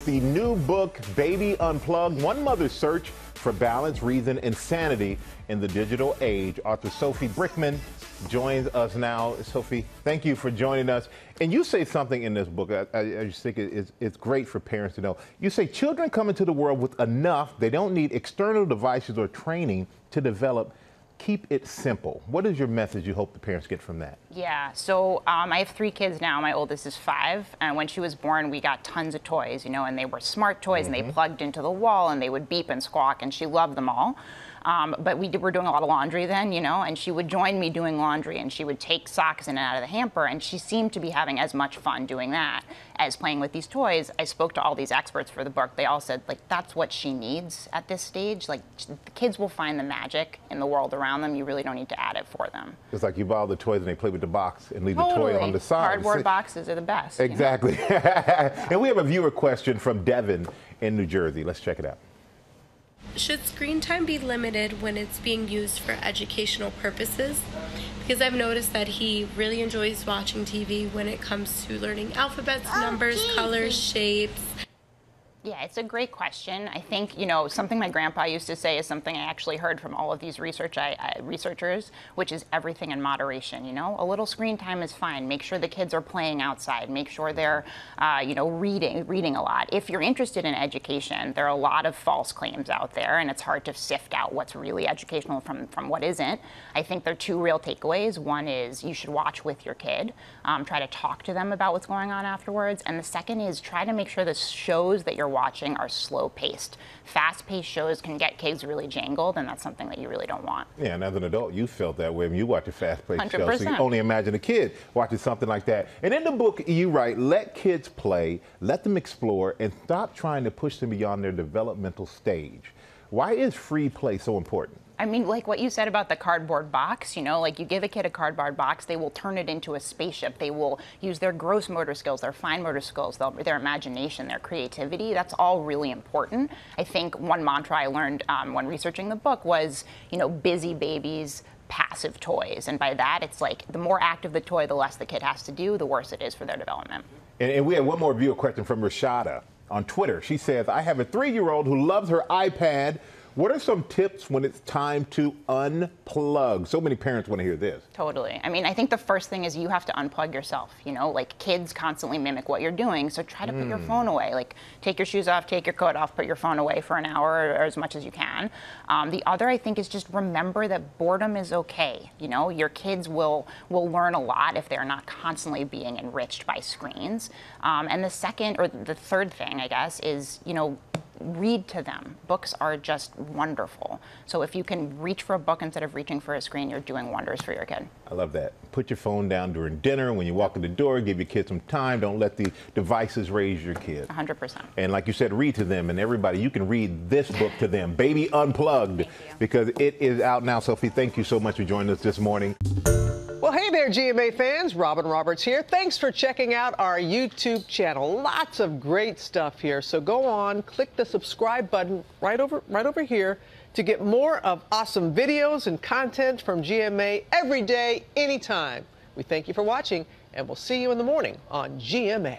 the new book, Baby Unplugged, One Mother's Search for Balance, Reason, and Sanity in the Digital Age. Author Sophie Brickman joins us now. Sophie, thank you for joining us. And you say something in this book I just think it's great for parents to know. You say children come into the world with enough. They don't need external devices or training to develop. Keep it simple. What is your message you hope the parents get from that? Yeah, so I have 3 kids now. My oldest is 5, and when she was born, we got tons of toys, you know, and they were smart toys, and they plugged into the wall, and they would beep and squawk, and she loved them all. But we were doing a lot of laundry then, you know, and she would join me doing laundry, and she would take socks in and out of the hamper, and she seemed to be having as much fun doing that as playing with these toys. I spoke to all these experts for the book. They all said, like, that's what she needs at this stage. Like, the kids will find the magic in the world around them. You really don't need to add it for them. It's like you buy all the toys and they play with the box and leave the toy on the side. Cardboard boxes are the best. Exactly. You know? And we have a viewer question from Devin in New Jersey. Let's check it out. Should screen time be limited when it's being used for educational purposes? Because I've noticed that he really enjoys watching TV when it comes to learning alphabets, numbers, colors, shapes. Yeah, it's a great question. I think, you know, something my grandpa used to say is something I actually heard from all of these researchers, which is everything in moderation, you know? A little screen time is fine. Make sure the kids are playing outside. Make sure they're, you know, reading a lot. If you're interested in education, there are a lot of false claims out there, and it's hard to sift out what's really educational from what isn't. I think there are 2 real takeaways. One is you should watch with your kid. Try to talk to them about what's going on afterwards. And the second is try to make sure the shows that you're watching are slow-paced. Fast-paced shows can get kids really jangled, and that's something that you really don't want. Yeah, and as an adult, you felt that way when you watch a fast-paced show. 100%. So you only imagine a kid watching something like that. And in the book, you write, let kids play, let them explore, and stop trying to push them beyond their developmental stage. Why is free play so important? I mean, like what you said about the cardboard box, you know, like you give a kid a cardboard box, they will turn it into a spaceship. They will use their gross motor skills, their fine motor skills, their imagination, their creativity. That's all really important. I think one mantra I learned when researching the book was, you know, busy babies, passive toys. And by that, it's like the more active the toy, the less the kid has to do, the worse it is for their development. And we have one more viewer question from Rashada on Twitter. She says, I have a 3-year-old who loves her iPad. What are some tips when it's time to unplug? So many parents want to hear this. Totally. I mean, I think the first thing is you have to unplug yourself. You know, like kids constantly mimic what you're doing, so try to put your phone away. Like take your shoes off, take your coat off, put your phone away for an hour or as much as you can. The other, I think, is just remember that boredom is okay. You know, your kids will learn a lot if they're not constantly being enriched by screens. And the second, or the third thing, I guess, is, you know, read to them. Books are just wonderful. So if you can reach for a book instead of reaching for a screen, you're doing wonders for your kid. I love that. Put your phone down during dinner. When you walk in the door, give your kids some time. Don't let the devices raise your kids. 100%. And like you said, read to them. And everybody, you can read this book to them, Baby Unplugged, because it is out now. Sophie, thank you so much for joining us this morning. Well, hey there, GMA fans. Robin Roberts here. Thanks for checking out our YouTube channel. Lots of great stuff here. So go on, click the subscribe button right over here to get more of awesome videos and content from GMA every day, anytime. We thank you for watching, and we'll see you in the morning on GMA.